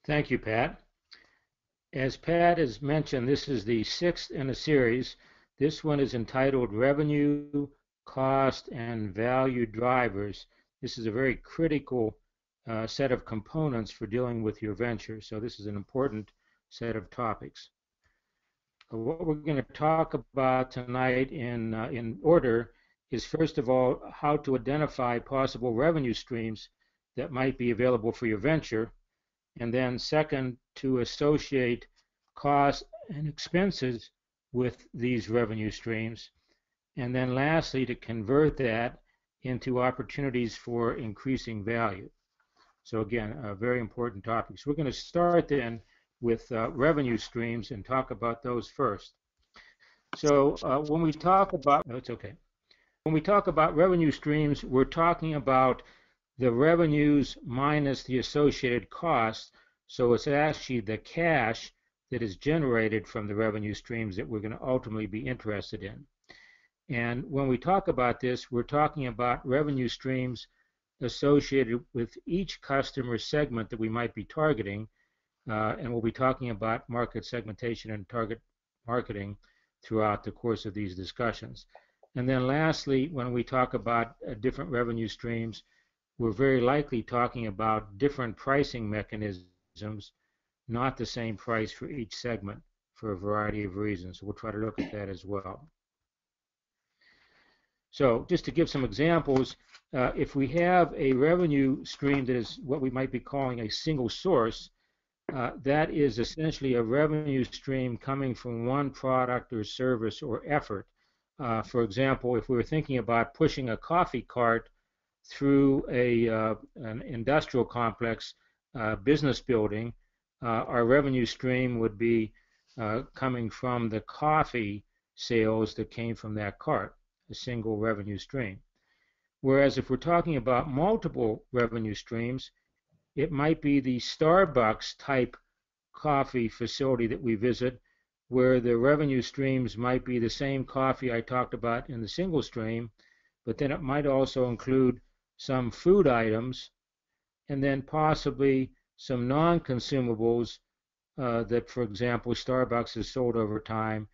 Thank you, Pat. As Pat has mentioned, this is the sixth in a series. This one is entitled Revenue, Cost, and Value Drivers. This is a very critical set of components for dealing with your venture, so this is an important set of topics. What we're going to talk about tonight in order is, first of all, how to identify possible revenue streams that might be available for your venture, and then second, to associate costs and expenses with these revenue streams, and then lastly, to convert that into opportunities for increasing value. So again, a very important topic. So we're going to start then with revenue streams and talk about those first. So when we talk about, oh, it's okay. When we talk about revenue streams, we're talking about the revenues minus the associated costs. So it's actually the cash that is generated from the revenue streams that we're going to ultimately be interested in. And when we talk about this, we're talking about revenue streams associated with each customer segment that we might be targeting. And we'll be talking about market segmentation and target marketing throughout the course of these discussions. And then lastly, when we talk about different revenue streams, we're very likely talking about different pricing mechanisms, not the same price for each segment for a variety of reasons. So we'll try to look at that as well. So just to give some examples, if we have a revenue stream that is what we might be calling a single source, that is essentially a revenue stream coming from one product or service or effort. For example, if we were thinking about pushing a coffee cart through an industrial complex business building, our revenue stream would be coming from the coffee sales that came from that cart, a single revenue stream. Whereas if we're talking about multiple revenue streams, it might be the Starbucks type coffee facility that we visit, where the revenue streams might be the same coffee I talked about in the single stream, but then it might also include some food items, and then possibly some non-consumables that, for example, Starbucks has sold over time,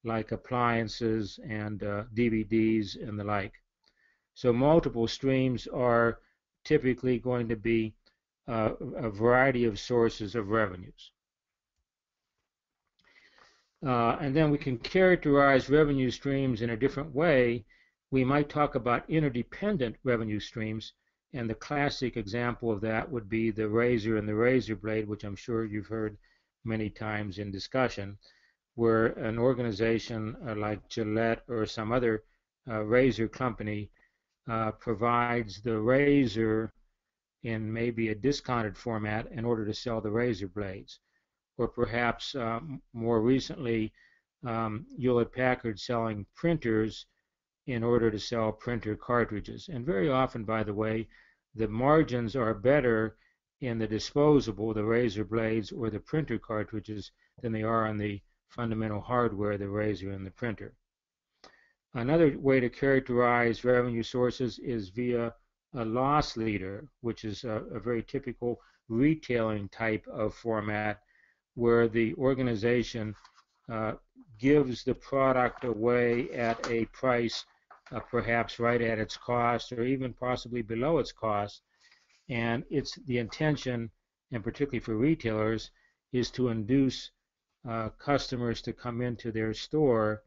like appliances and DVDs and the like. So multiple streams are typically going to be a variety of sources of revenues. And then we can characterize revenue streams in a different way. We might talk about interdependent revenue streams, and the classic example of that would be the razor and the razor blade, which I'm sure you've heard many times in discussion, where an organization like Gillette or some other razor company provides the razor in maybe a discounted format in order to sell the razor blades. Or perhaps more recently, Hewlett-Packard selling printers in order to sell printer cartridges. And very often, by the way, the margins are better in the disposable, the razor blades or the printer cartridges, than they are on the fundamental hardware, the razor and the printer. Another way to characterize revenue sources is via a loss leader, which is a very typical retailing type of format, where the organization gives the product away at a price perhaps right at its cost or even possibly below its cost. And it's the intention, and particularly for retailers, is to induce customers to come into their store.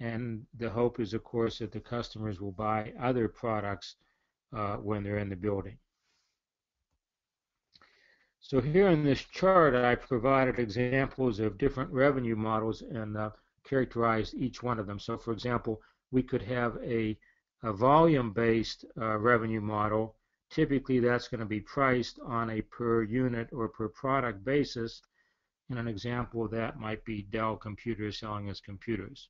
And the hope is, of course, that the customers will buy other products when they're in the building. So here in this chart, I provided examples of different revenue models and characterized each one of them. So for example, we could have a volume-based revenue model. Typically, that's going to be priced on a per unit or per product basis. And an example of that might be Dell Computers selling us computers.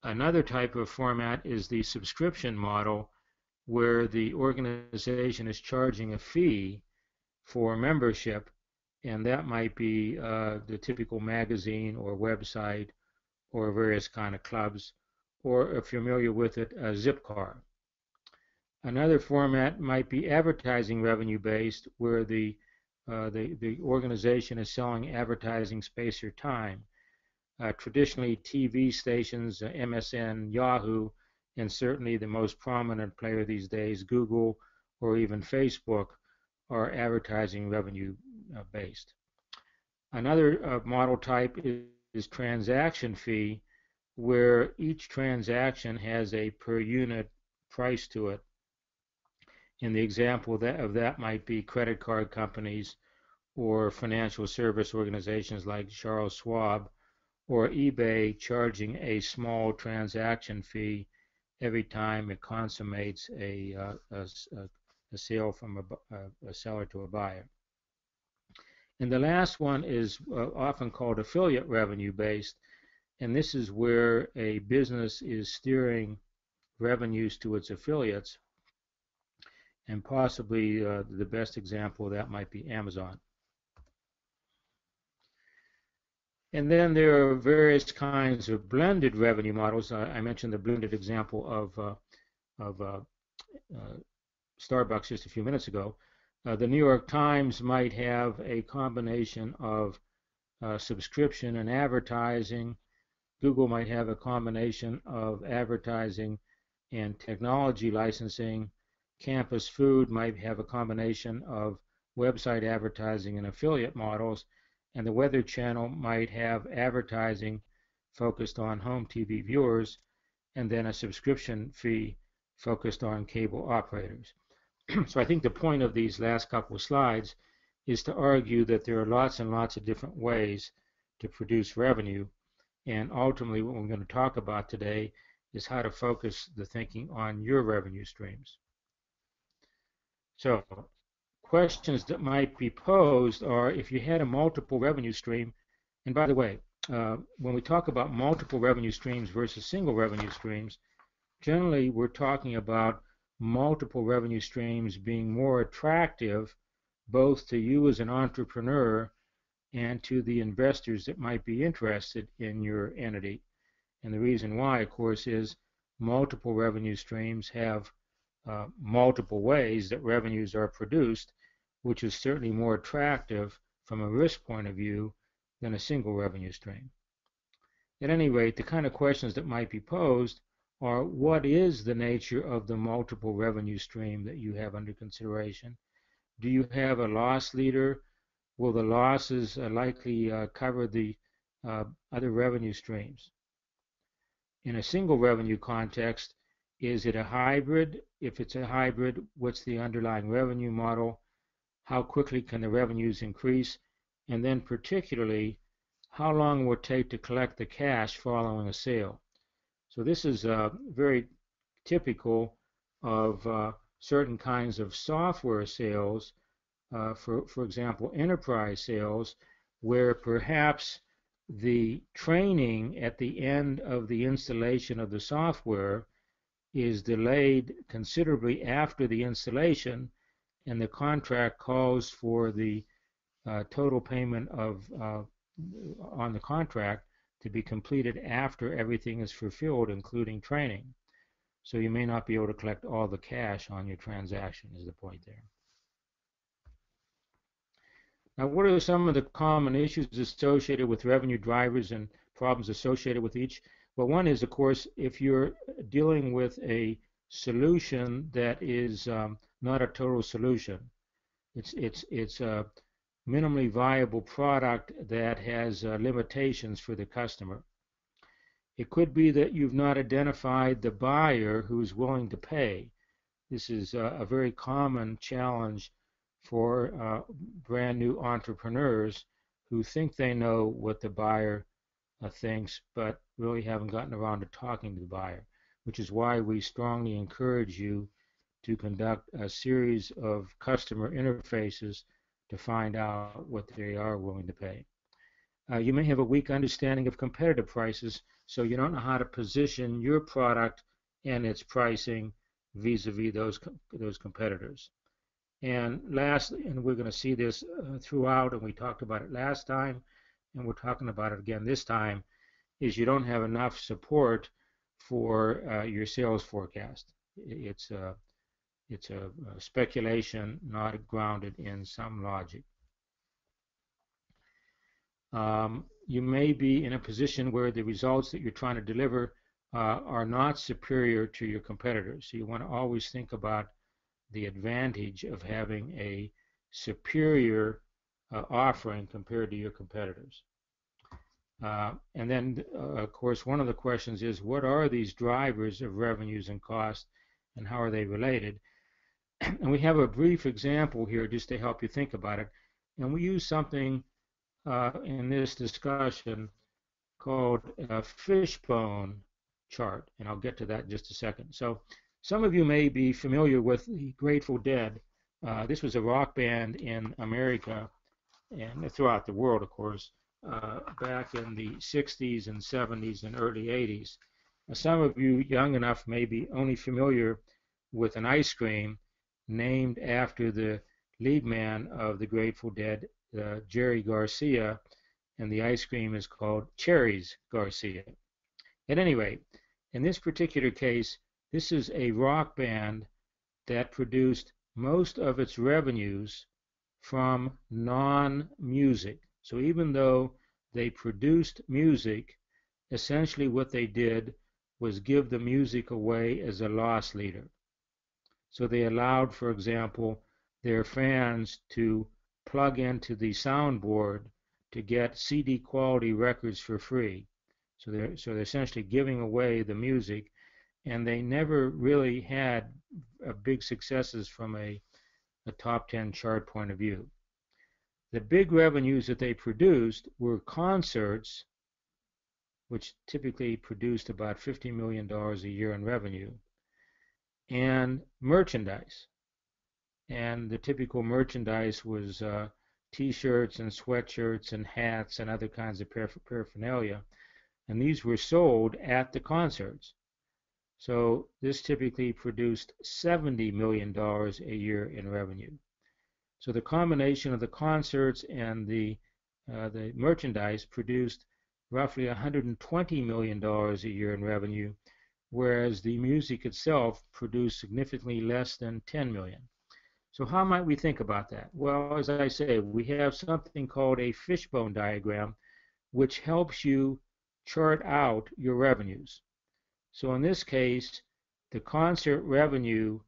Another type of format is the subscription model, where the organization is charging a fee for membership, and that might be the typical magazine or website or various kind of clubs, or if you're familiar with it, a Zipcar. Another format might be advertising revenue based, where the the organization is selling advertising space or time. Traditionally, TV stations, MSN, Yahoo, and certainly the most prominent player these days, Google or even Facebook, are advertising revenue based. Another model type is transaction fee, where each transaction has a per unit price to it. And the example of that might be credit card companies or financial service organizations like Charles Schwab, or eBay charging a small transaction fee every time it consummates a sale from a seller to a buyer. And the last one is often called affiliate revenue based, and this is where a business is steering revenues to its affiliates, and possibly the best example of that might be Amazon. And then there are various kinds of blended revenue models. I mentioned the blended example of Starbucks just a few minutes ago. The New York Times might have a combination of subscription and advertising. Google might have a combination of advertising and technology licensing. Campus Food might have a combination of website advertising and affiliate models. And the Weather Channel might have advertising focused on home TV viewers, and then a subscription fee focused on cable operators. So I think the point of these last couple of slides is to argue that there are lots and lots of different ways to produce revenue, and ultimately what we're going to talk about today is how to focus the thinking on your revenue streams. So questions that might be posed are, if you had a multiple revenue stream, and by the way, when we talk about multiple revenue streams versus single revenue streams, generally we're talking about multiple revenue streams being more attractive both to you as an entrepreneur and to the investors that might be interested in your entity. And the reason why, of course, is multiple revenue streams have multiple ways that revenues are produced, which is certainly more attractive from a risk point of view than a single revenue stream. At any rate, the kind of questions that might be posed are, what is the nature of the multiple revenue stream that you have under consideration? Do you have a loss leader? Will the losses likely cover the other revenue streams? In a single revenue context, is it a hybrid? If it's a hybrid, what's the underlying revenue model? How quickly can the revenues increase? And then particularly, how long will it take to collect the cash following a sale? So this is very typical of certain kinds of software sales, for example, enterprise sales, where perhaps the training at the end of the installation of the software is delayed considerably after the installation, and the contract calls for the total payment of on the contract to be completed after everything is fulfilled, including training. So you may not be able to collect all the cash on your transaction, is the point there. Now, what are some of the common issues associated with revenue drivers and problems associated with each? Well, one is, of course, if you're dealing with a solution that is not a total solution. It's a minimally viable product that has limitations for the customer. It could be that you've not identified the buyer who's willing to pay. This is a very common challenge for brand new entrepreneurs who think they know what the buyer thinks, but really haven't gotten around to talking to the buyer, which is why we strongly encourage you to conduct a series of customer interfaces to find out what they are willing to pay. You may have a weak understanding of competitive prices, so you don't know how to position your product and its pricing vis-a-vis those competitors. And lastly, and we're going to see this throughout, and we talked about it last time, and we're talking about it again this time, is you don't have enough support for your sales forecast. It's a speculation not grounded in some logic. you may be in a position where the results that you're trying to deliver are not superior to your competitors. So you want to always think about the advantage of having a superior offering compared to your competitors. And then, of course, one of the questions is, what are these drivers of revenues and costs, and how are they related? And we have a brief example here just to help you think about it. And we use something in this discussion called a fishbone chart, and I'll get to that in just a second. So some of you may be familiar with the Grateful Dead. This was a rock band in America and throughout the world, of course, back in the 60s and 70s and early 80s. Now, some of you young enough may be only familiar with an ice cream named after the lead man of the Grateful Dead, Jerry Garcia, and the ice cream is called Cherries Garcia. At any rate, in this particular case, this is a rock band that produced most of its revenues from non-music. So even though they produced music, essentially what they did was give the music away as a loss leader. So they allowed, for example, their fans to plug into the soundboard to get CD quality records for free. So they're essentially giving away the music, and they never really had big successes from a top 10 chart point of view. The big revenues that they produced were concerts, which typically produced about $50 million a year in revenue, and merchandise. And the typical merchandise was T-shirts and sweatshirts and hats and other kinds of paraphernalia. And these were sold at the concerts. So this typically produced $70 million a year in revenue. So the combination of the concerts and the merchandise produced roughly $120 million a year in revenue, whereas the music itself produced significantly less than $10 million. So how might we think about that? Well, as I say, we have something called a fishbone diagram, which helps you chart out your revenues. So in this case, the concert revenue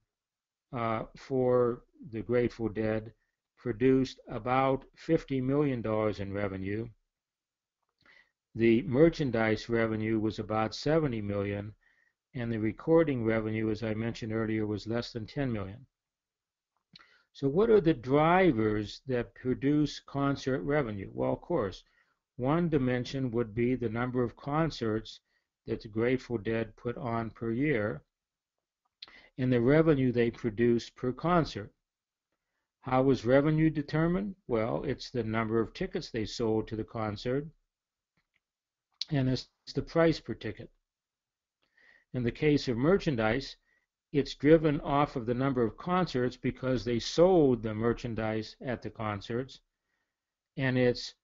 for the Grateful Dead produced about $50 million in revenue. The merchandise revenue was about $70 million, and the recording revenue, as I mentioned earlier, was less than $10 million. So what are the drivers that produce concert revenue? Well, of course, one dimension would be the number of concerts that the Grateful Dead put on per year and the revenue they produce per concert. How was revenue determined? Well, it's the number of tickets they sold to the concert, and it's the price per ticket. In the case of merchandise, it's driven off of the number of concerts because they sold the merchandise at the concerts, and it's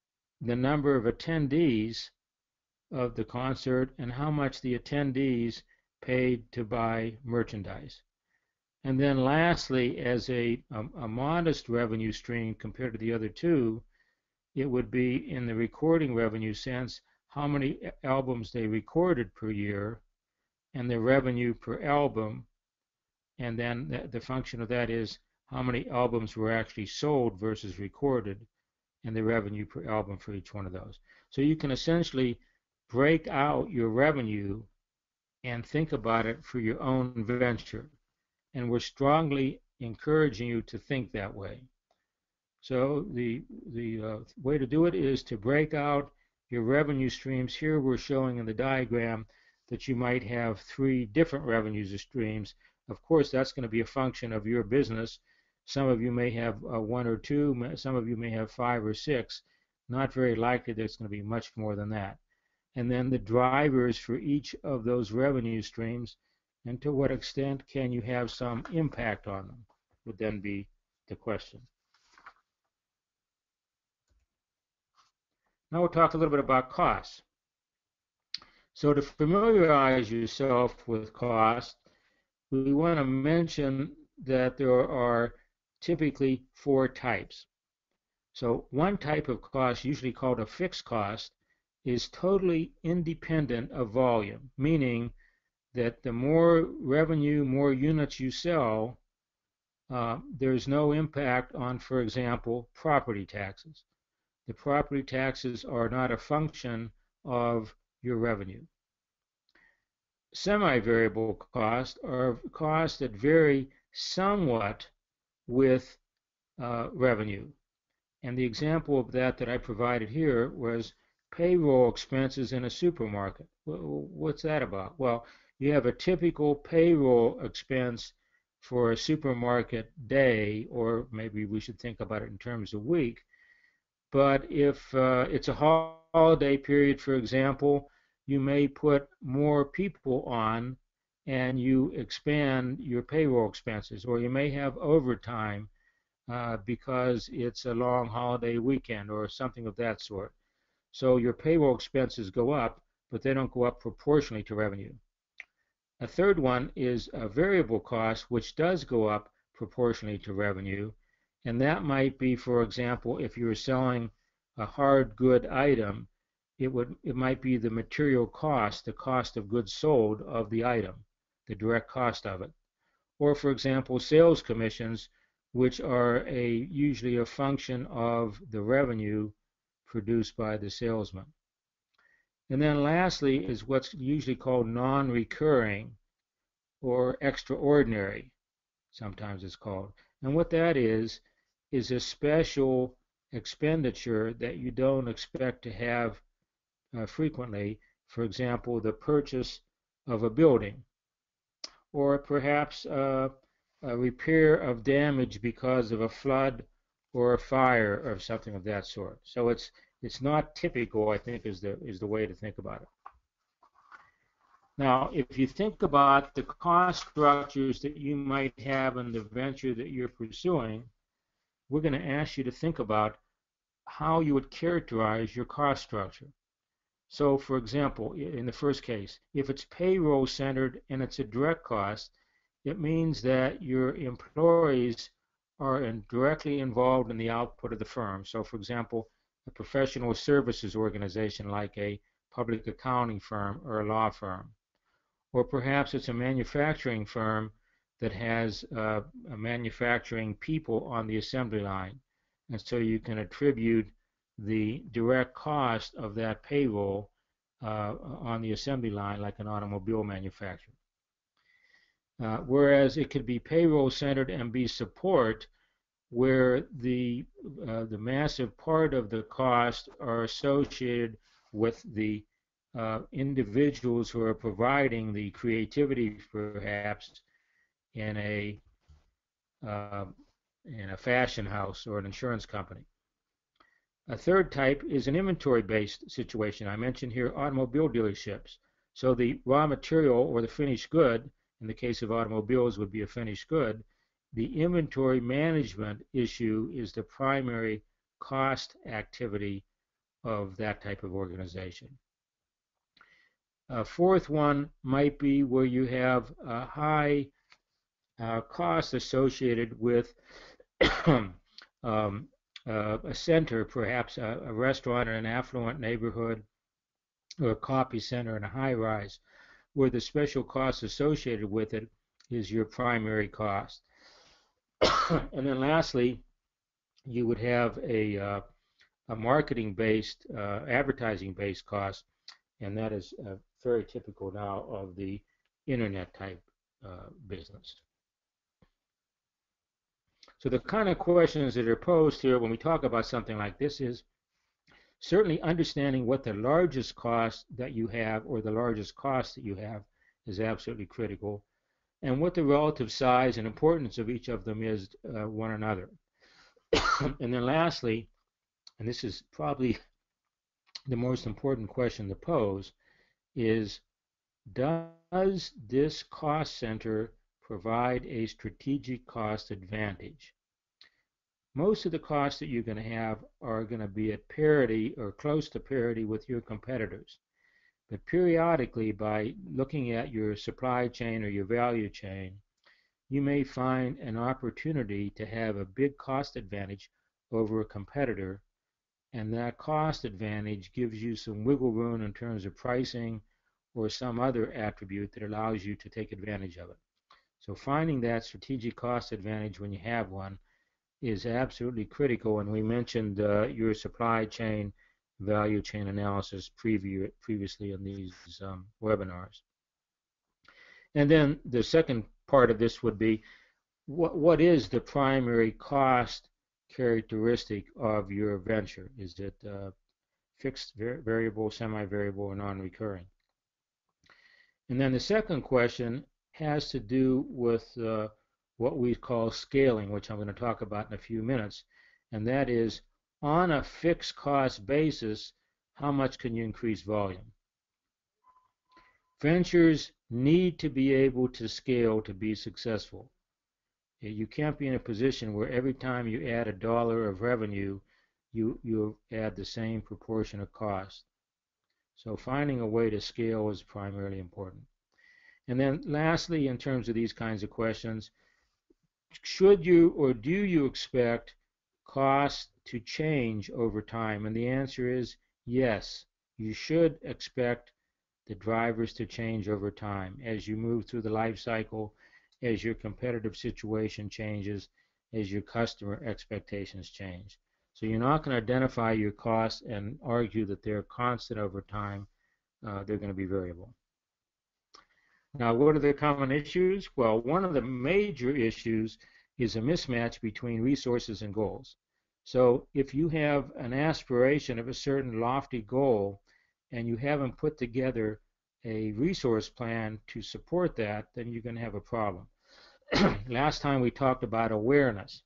the number of attendees of the concert and how much the attendees paid to buy merchandise. And then lastly, as a modest revenue stream compared to the other two, it would be in the recording revenue sense, how many albums they recorded per year and the revenue per album. And then the function of that is how many albums were actually sold versus recorded and the revenue per album for each one of those. So you can essentially break out your revenue and think about it for your own venture. And we're strongly encouraging you to think that way. So the way to do it is to break out your revenue streams. Here we're showing in the diagram that you might have 3 different revenue streams. Of course, that's going to be a function of your business. Some of you may have 1 or 2. Some of you may have 5 or 6. Not very likely that it's going to be much more than that. And then the drivers for each of those revenue streams, and to what extent can you have some impact on them, would then be the question. Now we'll talk a little bit about costs. So to familiarize yourself with cost, we want to mention that there are typically 4 types. So one type of cost, usually called a fixed cost, is totally independent of volume, meaning that the more revenue, more units you sell, there's no impact on, for example, property taxes. The property taxes are not a function of your revenue. Semi-variable costs are costs that vary somewhat with revenue. And the example of that I provided here was payroll expenses in a supermarket. What's that about? Well, you have a typical payroll expense for a supermarket day, or maybe we should think about it in terms of week. But if it's a holiday period, for example, you may put more people on and you expand your payroll expenses, or you may have overtime because it's a long holiday weekend or something of that sort. So your payroll expenses go up, but they don't go up proportionally to revenue. A third one is a variable cost, which does go up proportionally to revenue. And that might be, for example, if you're selling a hard good item, it might be the material cost, the cost of goods sold of the item, the direct cost of it. Or, for example, sales commissions, which are usually a function of the revenue produced by the salesman. And then lastly is what's usually called non-recurring or extraordinary, sometimes it's called. And what that is a special expenditure that you don't expect to have frequently. For example, the purchase of a building, or perhaps a repair of damage because of a flood or a fire or something of that sort. So it's not typical, I think, is the way to think about it. Now, if you think about the cost structures that you might have in the venture that you're pursuing, we're going to ask you to think about how you would characterize your cost structure. So, for example, in the first case, if it's payroll centered and it's a direct cost, it means that your employees are directly involved in the output of the firm. So, for example, a professional services organization like a public accounting firm or a law firm. Or perhaps it's a manufacturing firm that has manufacturing people on the assembly line. And so you can attribute the direct cost of that payroll on the assembly line like an automobile manufacturer. Whereas it could be payroll centered and be support, where the massive part of the cost are associated with the individuals who are providing the creativity, perhaps in a fashion house or an insurance company. A third type is an inventory-based situation. I mentioned here automobile dealerships. So the raw material or the finished good, in the case of automobiles would be a finished good, the inventory management issue is the primary cost activity of that type of organization. A fourth one might be where you have a high cost associated with a center, perhaps a restaurant in an affluent neighborhood, or a copy center in a high-rise, where the special cost associated with it is your primary cost. And then lastly, you would have a marketing-based, advertising-based cost, and that is very typical now of the internet-type business. So the kind of questions that are posed here when we talk about something like this is certainly understanding what the largest cost that you have or the largest cost that you have is absolutely critical, and what the relative size and importance of each of them is one another. And then lastly, and this is probably the most important question to pose, is does this cost center provide a strategic cost advantage? Most of the costs that you're going to have are going to be at parity or close to parity with your competitors. But periodically, by looking at your supply chain or your value chain, you may find an opportunity to have a big cost advantage over a competitor, and that cost advantage gives you some wiggle room in terms of pricing or some other attribute that allows you to take advantage of it. So finding that strategic cost advantage when you have one is absolutely critical, and we mentioned your supply chain value chain analysis previously in these webinars. And then the second part of this would be what is the primary cost characteristic of your venture? Is it fixed, variable, semi-variable, or non-recurring? And then the second question has to do with what we call scaling, which I'm going to talk about in a few minutes, and that is on a fixed cost basis, how much can you increase volume? Ventures need to be able to scale to be successful. You can't be in a position where every time you add $1 of revenue, you add the same proportion of cost. So finding a way to scale is primarily important. And then lastly, in terms of these kinds of questions, should you or do you expect costs to change over time? And the answer is yes. You should expect the drivers to change over time as you move through the life cycle, as your competitive situation changes, as your customer expectations change. So you're not going to identify your costs and argue that they're constant over time. They're going to be variable. Now, what are the common issues? Well, one of the major issues is a mismatch between resources and goals. So if you have an aspiration of a certain lofty goal and you haven't put together a resource plan to support that, then you're going to have a problem. Last time we talked about awareness.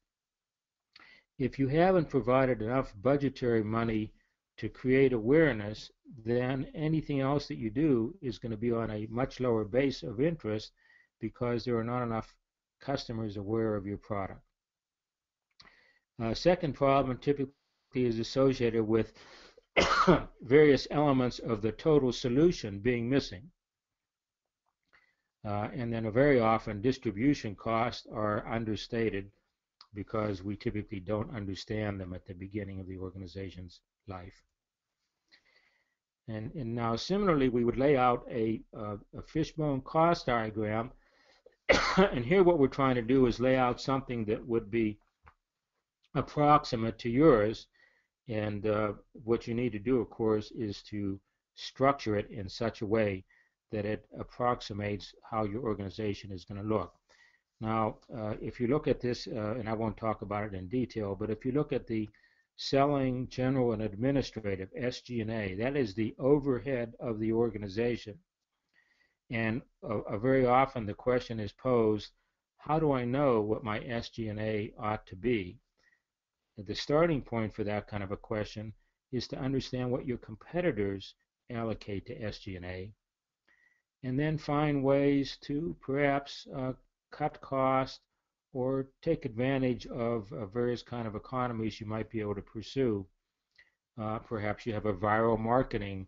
If you haven't provided enough budgetary money to create awareness, then anything else that you do is going to be on a much lower base of interest because there are not enough customers aware of your product. Second problem typically is associated with various elements of the total solution being missing. And then very often distribution costs are understated because we typically don't understand them at the beginning of the organization's life. And now similarly, we would lay out a fishbone cost diagram. And here what we're trying to do is lay out something that would be approximate to yours. And what you need to do, of course, is to structure it in such a way that it approximates how your organization is going to look. Now, if you look at this, and I won't talk about it in detail, but if you look at the selling, general, and administrative, SG&A, that is the overhead of the organization. And very often the question is posed, how do I know what my SG&A ought to be? The starting point for that kind of a question is to understand what your competitors allocate to SG&A, and then find ways to perhaps cut costs or take advantage of various kind of economies you might be able to pursue. Perhaps you have a viral marketing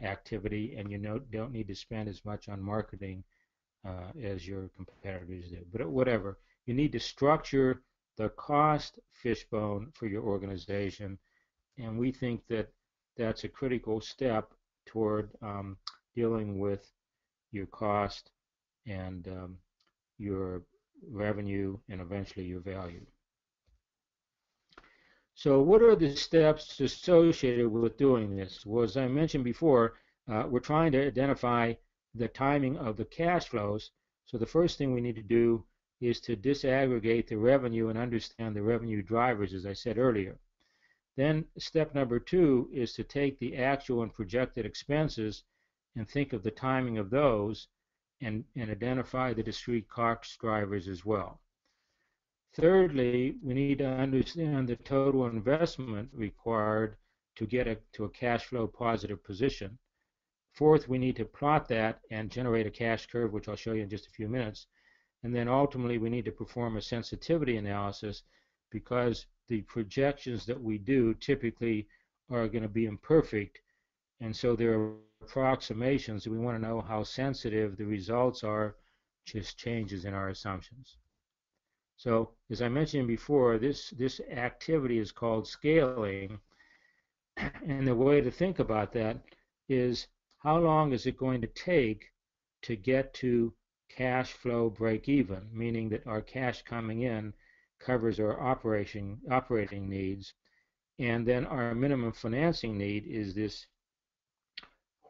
activity and you don't need to spend as much on marketing as your competitors do. But whatever, you need to structure the cost fishbone for your organization, and we think that that's a critical step toward dealing with your cost and your revenue and eventually your value. So what are the steps associated with doing this? Well, as I mentioned before, we're trying to identify the timing of the cash flows. So the first thing we need to do is to disaggregate the revenue and understand the revenue drivers, as I said earlier. Then step number 2 is to take the actual and projected expenses and think of the timing of those and identify the discrete cost drivers as well. Thirdly, we need to understand the total investment required to get to a cash flow positive position. Fourth, we need to plot that and generate a cash curve, which I'll show you in just a few minutes. And then ultimately, we need to perform a sensitivity analysis because the projections that we do typically are going to be imperfect. And so there are approximations. We want to know how sensitive the results are to changes in our assumptions. So as I mentioned before, this activity is called scaling, and the way to think about that is how long is it going to take to get to cash flow break even, meaning that our cash coming in covers our operating needs, and then our minimum financing need is this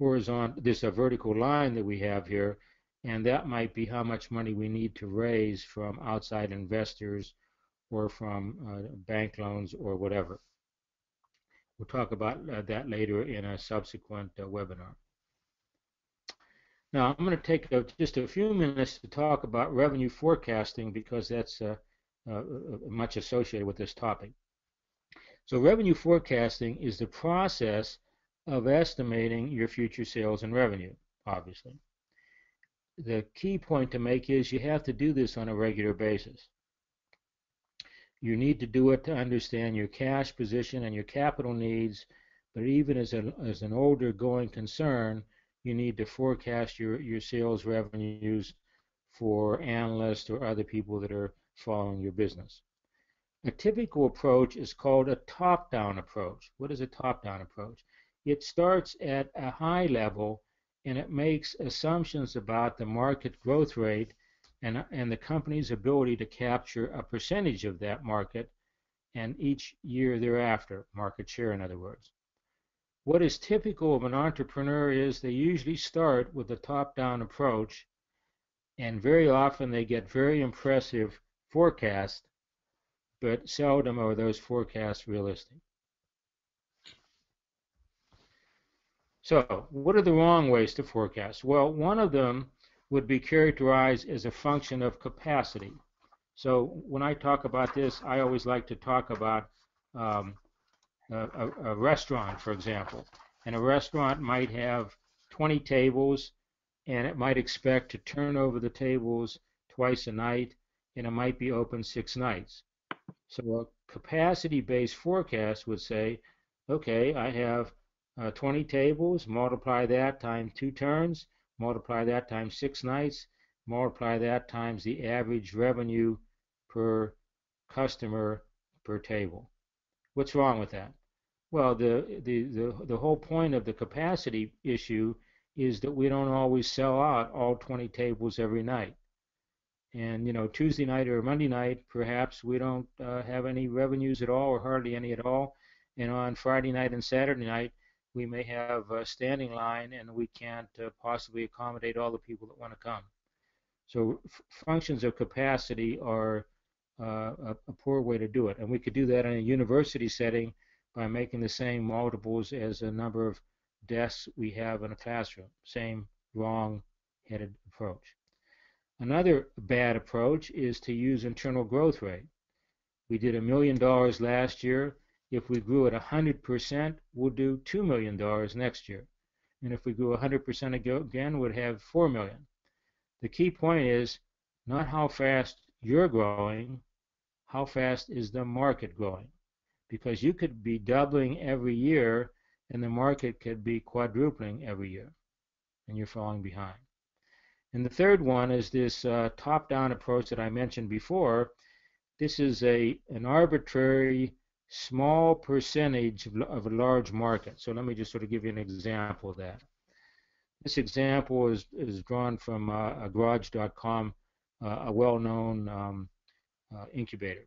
vertical line that we have here, and that might be how much money we need to raise from outside investors or from bank loans or whatever. We'll talk about that later in a subsequent webinar. Now, I'm going to take just a few minutes to talk about revenue forecasting because that's much associated with this topic. So revenue forecasting is the process of estimating your future sales and revenue, obviously. The key point to make is you have to do this on a regular basis. You need to do it to understand your cash position and your capital needs, but even as an older going concern, you need to forecast your sales revenues for analysts or other people that are following your business. A typical approach is called a top-down approach. What is a top-down approach? It starts at a high level and it makes assumptions about the market growth rate and the company's ability to capture a percentage of that market and each year thereafter, market share in other words. What is typical of an entrepreneur is they usually start with a top-down approach, and very often they get very impressive forecasts, but seldom are those forecasts realistic. So, what are the wrong ways to forecast? Well, one of them would be characterized as a function of capacity. So when I talk about this, I always like to talk about a restaurant, for example. And a restaurant might have 20 tables, and it might expect to turn over the tables twice a night, and it might be open 6 nights. So a capacity-based forecast would say, okay, I have 20 tables, multiply that times 2 turns, multiply that times 6 nights, multiply that times the average revenue per customer per table. What's wrong with that? Well, the whole point of the capacity issue is that we don't always sell out all 20 tables every night. And, you know, Tuesday night or Monday night, perhaps we don't have any revenues at all or hardly any at all. And on Friday night and Saturday night, we may have a standing line and we can't possibly accommodate all the people that want to come. So functions of capacity are a poor way to do it. And we could do that in a university setting by making the same multiples as the number of desks we have in a classroom. Same wrong-headed approach. Another bad approach is to use internal growth rate. We did $1 million last year. If we grew at 100%, we'll do $2 million next year. And if we grew 100% again, we'd have $4 million. The key point is not how fast you're growing, how fast is the market growing? Because you could be doubling every year and the market could be quadrupling every year, and you're falling behind. And the third one is this top-down approach that I mentioned before. This is an arbitrary small percentage of a large market. So let me just sort of give you an example of that. This example is drawn from Garage.com, a well-known incubator.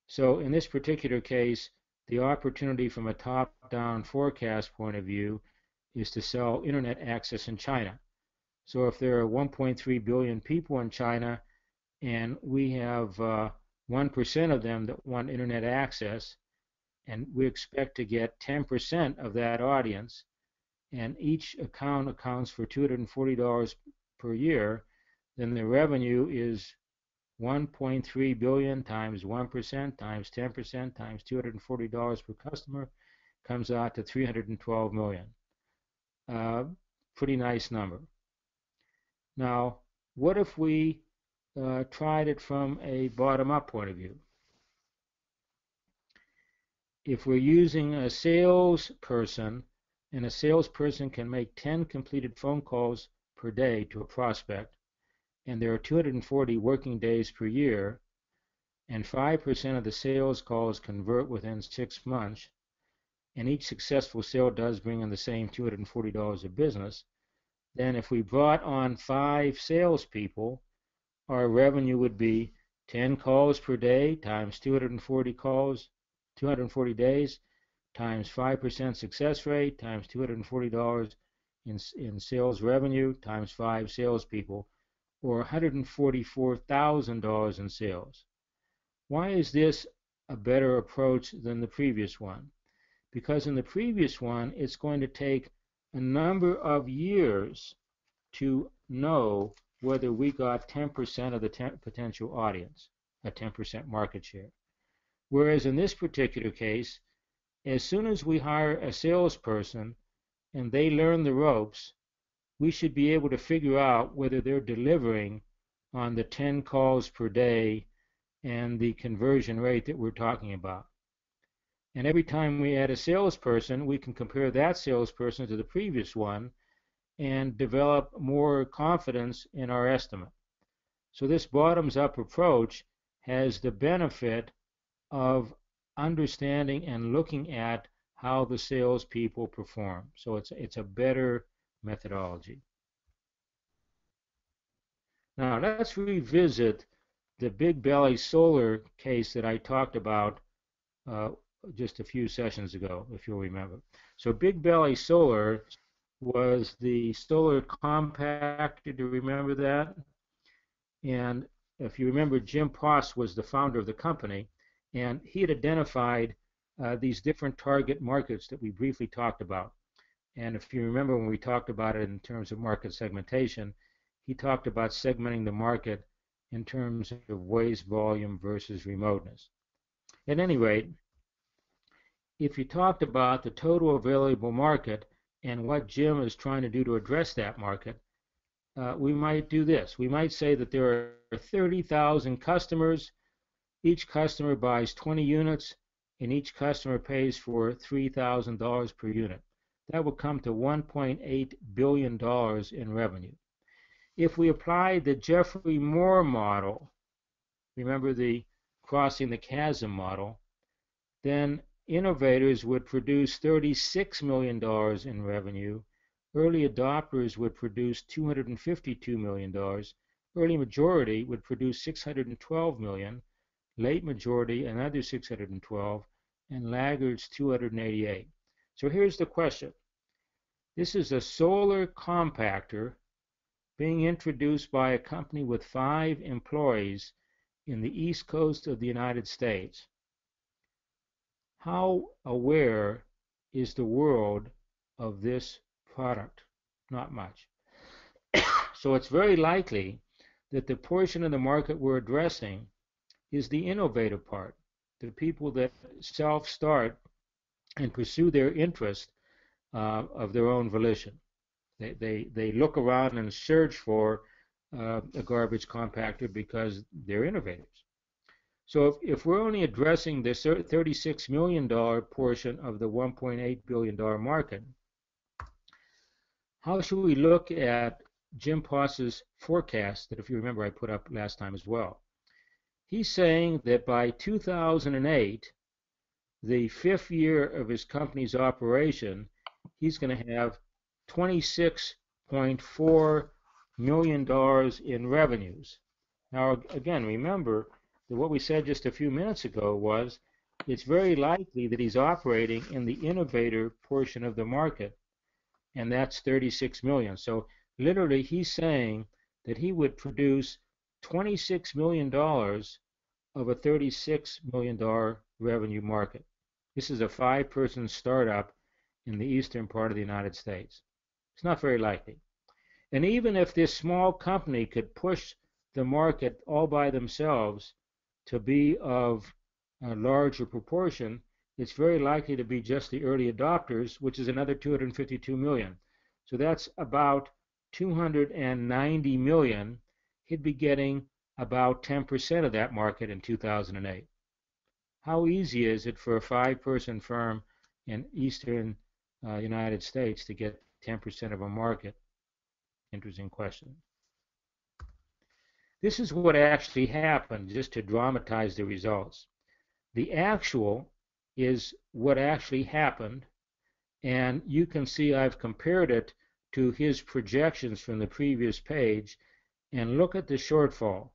So in this particular case, the opportunity from a top-down forecast point of view is to sell internet access in China. So if there are 1.3 billion people in China and we have 1% of them that want internet access, and we expect to get 10% of that audience, and each account accounts for $240 per year, then the revenue is 1.3 billion times 1% times 10% times $240 per customer comes out to 312 million. Pretty nice number. Now, what if we tried it from a bottom-up point of view? If we're using a salesperson, and a salesperson can make 10 completed phone calls per day to a prospect, and there are 240 working days per year, and 5% of the sales calls convert within 6 months, and each successful sale does bring in the same $240 of business, then if we brought on 5 salespeople, our revenue would be 10 calls per day times 240 calls, 240 days, times 5% success rate, times $240 in sales revenue, times 5 salespeople, or $144,000 in sales. Why is this a better approach than the previous one? Because in the previous one, it's going to take a number of years to know whether we got 10% of the potential audience, a 10% market share. Whereas in this particular case, as soon as we hire a salesperson and they learn the ropes, we should be able to figure out whether they're delivering on the 10 calls per day and the conversion rate that we're talking about. And every time we add a salesperson, we can compare that salesperson to the previous one and develop more confidence in our estimate. So this bottoms-up approach has the benefit of understanding and looking at how the salespeople perform. So it's a better methodology. Now let's revisit the Big Belly Solar case that I talked about just a few sessions ago, if you'll remember. So Big Belly Solar was the solar compactor. Do you remember that? And if you remember, Jim Poss was the founder of the company, and he had identified these different target markets that we briefly talked about. And if you remember when we talked about it in terms of market segmentation, he talked about segmenting the market in terms of waste volume versus remoteness. At any rate, if you talked about the total available market and what Jim is trying to do to address that market, we might do this. We might say that there are 30,000 customers. Each customer buys 20 units, and each customer pays for $3,000 per unit. That will come to $1.8 billion in revenue. If we apply the Geoffrey Moore model, remember the crossing the chasm model, then innovators would produce $36 million in revenue, early adopters would produce $252 million, early majority would produce $612 million, late majority another $612, and laggards $288. So here's the question. This is a solar compactor being introduced by a company with 5 employees in the East Coast of the United States. How aware is the world of this product? Not much. So it's very likely that the portion of the market we're addressing is the innovative part, the people that self-start and pursue their interest of their own volition. They look around and search for a garbage compactor because they're innovators. So if we're only addressing the $36 million portion of the $1.8 billion market, how should we look at Jim Poss's forecast that, if you remember, I put up last time as well? He's saying that by 2008, the 5th year of his company's operation, he's going to have $26.4 million in revenues. Now, again, remember that what we said just a few minutes ago was it's very likely that he's operating in the innovator portion of the market, and that's 36 million. So literally he's saying that he would produce $26 million of a $36 million revenue market. This is a 5-person startup in the eastern part of the United States. It's not very likely. And even if this small company could push the market all by themselves to be of a larger proportion, it's very likely to be just the early adopters, which is another 252 million. So that's about 290 million. He'd be getting about 10% of that market in 2008. How easy is it for a 5-person firm in eastern United States to get 10% of a market? Interesting question. This is what actually happened, just to dramatize the results. The actual is what actually happened, and you can see I've compared it to his projections from the previous page, and look at the shortfall.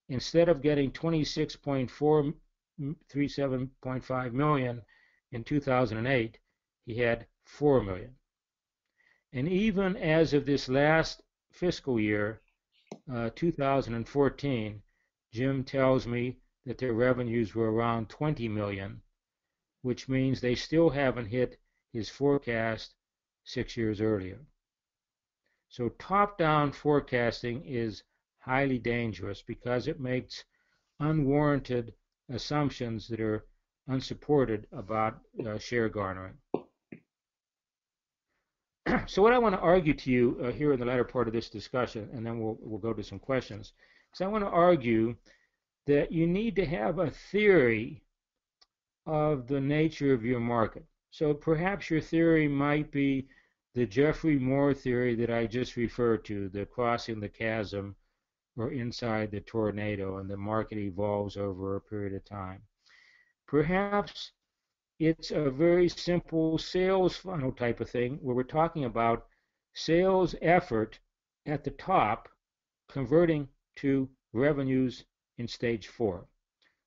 Instead of getting 26.437.5 million in 2008, he had 4 million. And even as of this last fiscal year, 2014, Jim tells me that their revenues were around 20 million, which means they still haven't hit his forecast 6 years earlier. So top-down forecasting is highly dangerous because it makes unwarranted assumptions that are unsupported about share garnering. So what I want to argue to you here in the latter part of this discussion, and then we'll go to some questions, is I want to argue that you need to have a theory of the nature of your market. So perhaps your theory might be the Geoffrey Moore theory that I just referred to, the crossing the chasm or inside the tornado, and the market evolves over a period of time. Perhaps it's a very simple sales funnel type of thing where we're talking about sales effort at the top converting to revenues in stage 4.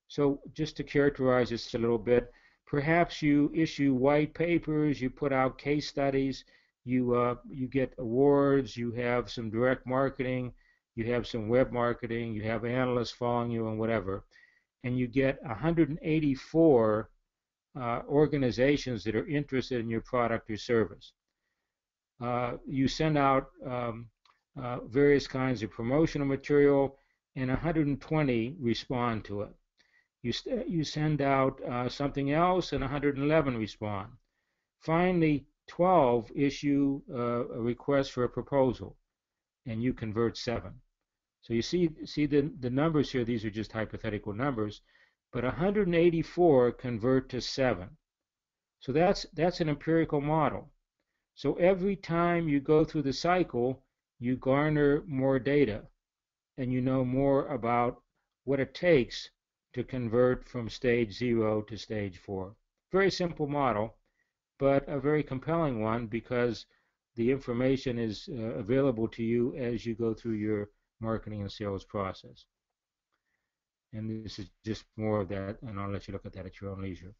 So just to characterize this a little bit, perhaps you issue white papers, you put out case studies, you get awards, you have some direct marketing, you have some web marketing, you have analysts following you and whatever, and you get 184 organizations that are interested in your product or service. You send out various kinds of promotional material, and 120 respond to it. You send out something else, and 111 respond. Finally, 12 issue a request for a proposal, and you convert 7. So you see the numbers here. These are just hypothetical numbers, but 184 convert to 7. So that's an empirical model. So every time you go through the cycle, you garner more data, and you know more about what it takes to convert from stage 0 to stage 4. Very simple model, but a very compelling one because the information is available to you as you go through your marketing and sales process. And this is just more of that, and I'll let you look at that at your own leisure.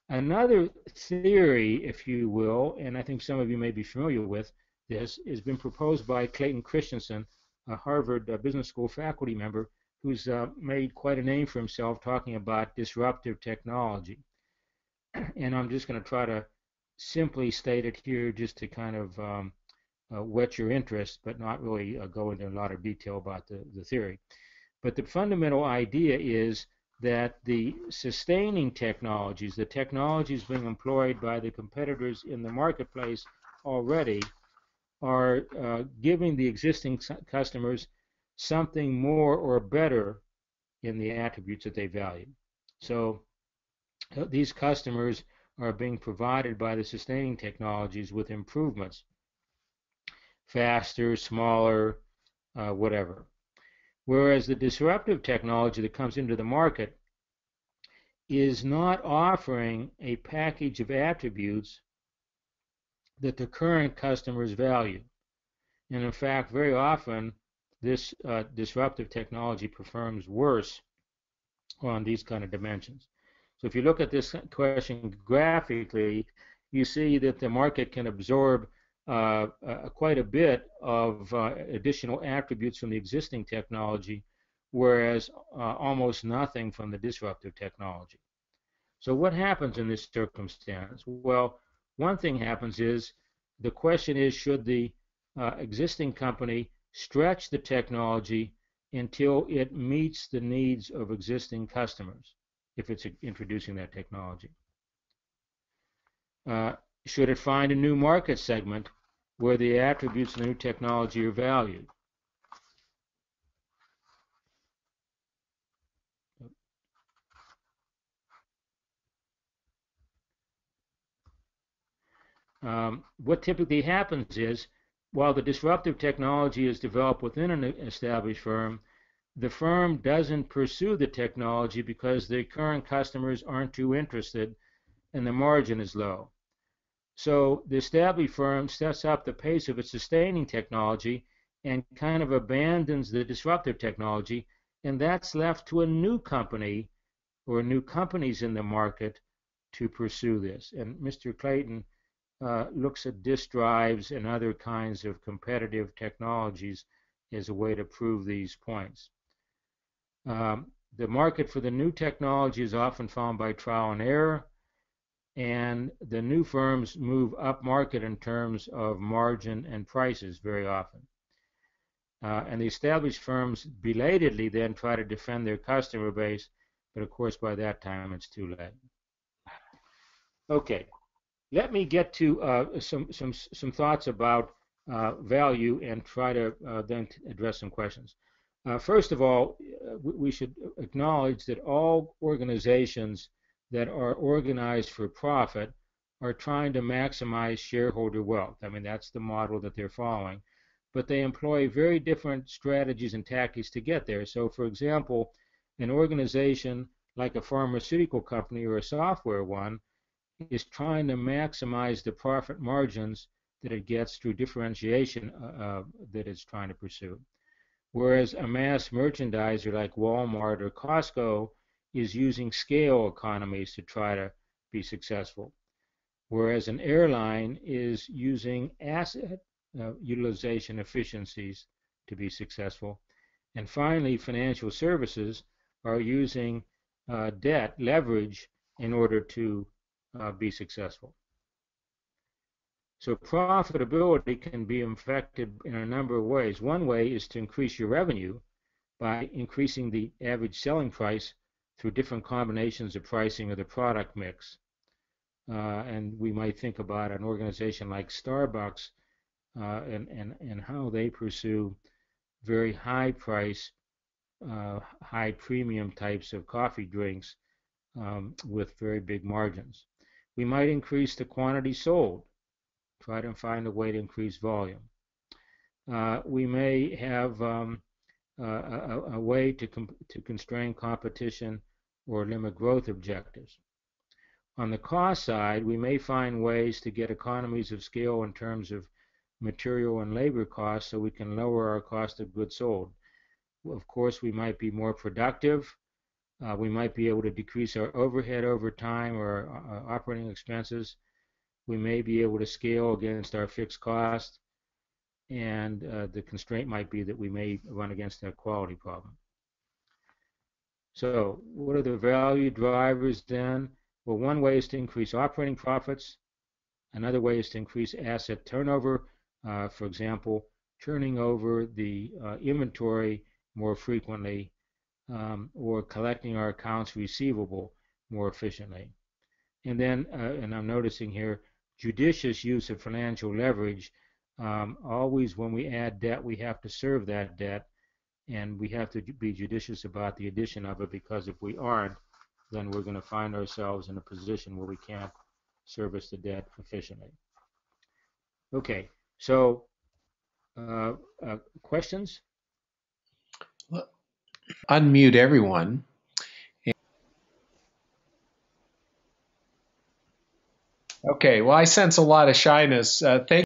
Another theory, if you will, and I think some of you may be familiar with this, has been proposed by Clayton Christensen, a Harvard Business School faculty member who's made quite a name for himself talking about disruptive technology. And I'm just going to try to simply state it here just to kind of whet your interest, but not really go into a lot of detail about the theory. But the fundamental idea is that the sustaining technologies, the technologies being employed by the competitors in the marketplace already, are giving the existing customers something more or better in the attributes that they value. So these customers are being provided by the sustaining technologies with improvements, faster, smaller, whatever. Whereas the disruptive technology that comes into the market is not offering a package of attributes that the current customers value. And in fact, very often, this disruptive technology performs worse on these kind of dimensions. So if you look at this question graphically, you see that the market can absorb quite a bit of additional attributes from the existing technology, whereas almost nothing from the disruptive technology. So what happens in this circumstance? Well, one thing happens is the question is, should the existing company stretch the technology until it meets the needs of existing customers if it's introducing that technology? Should it find a new market segment where the attributes of the new technology are valued? What typically happens is, while the disruptive technology is developed within an established firm, the firm doesn't pursue the technology because the current customers aren't too interested and the margin is low. So the established firm sets up the pace of its sustaining technology and kind of abandons the disruptive technology, and that's left to a new company or new companies in the market to pursue this. And Mr. Clayton looks at disk drives and other kinds of competitive technologies as a way to prove these points. The market for the new technology is often found by trial and error, and the new firms move up market in terms of margin and prices very often. And the established firms belatedly then try to defend their customer base, but of course by that time it's too late. Okay, let me get to some thoughts about value and try to then address some questions. First of all, we should acknowledge that all organizations that are organized for profit are trying to maximize shareholder wealth. I mean, that's the model that they're following. But they employ very different strategies and tactics to get there. So, for example, an organization like a pharmaceutical company or a software one is trying to maximize the profit margins that it gets through differentiation that it's trying to pursue. Whereas a mass merchandiser like Walmart or Costco is using scale economies to try to be successful. Whereas an airline is using asset utilization efficiencies to be successful. And finally, financial services are using debt leverage in order to be successful. So profitability can be affected in a number of ways. One way is to increase your revenue by increasing the average selling price through different combinations of pricing of the product mix. And we might think about an organization like Starbucks and how they pursue very high price, high premium types of coffee drinks with very big margins. We might increase the quantity sold, try to find a way to increase volume. We may have a way to constrain competition or limit growth objectives. On the cost side, we may find ways to get economies of scale in terms of material and labor costs so we can lower our cost of goods sold. Of course, we might be more productive. We might be able to decrease our overhead over time or operating expenses. We may be able to scale against our fixed cost, and the constraint might be that we may run against a quality problem. So what are the value drivers then? Well, one way is to increase operating profits. Another way is to increase asset turnover. For example, turning over the inventory more frequently or collecting our accounts receivable more efficiently. And then, and I'm noticing here, judicious use of financial leverage. Always when we add debt, we have to serve that debt, and we have to be judicious about the addition of it, because if we aren't, then we're going to find ourselves in a position where we can't service the debt efficiently. Okay, so questions? Unmute everyone. Okay, well, I sense a lot of shyness. Thank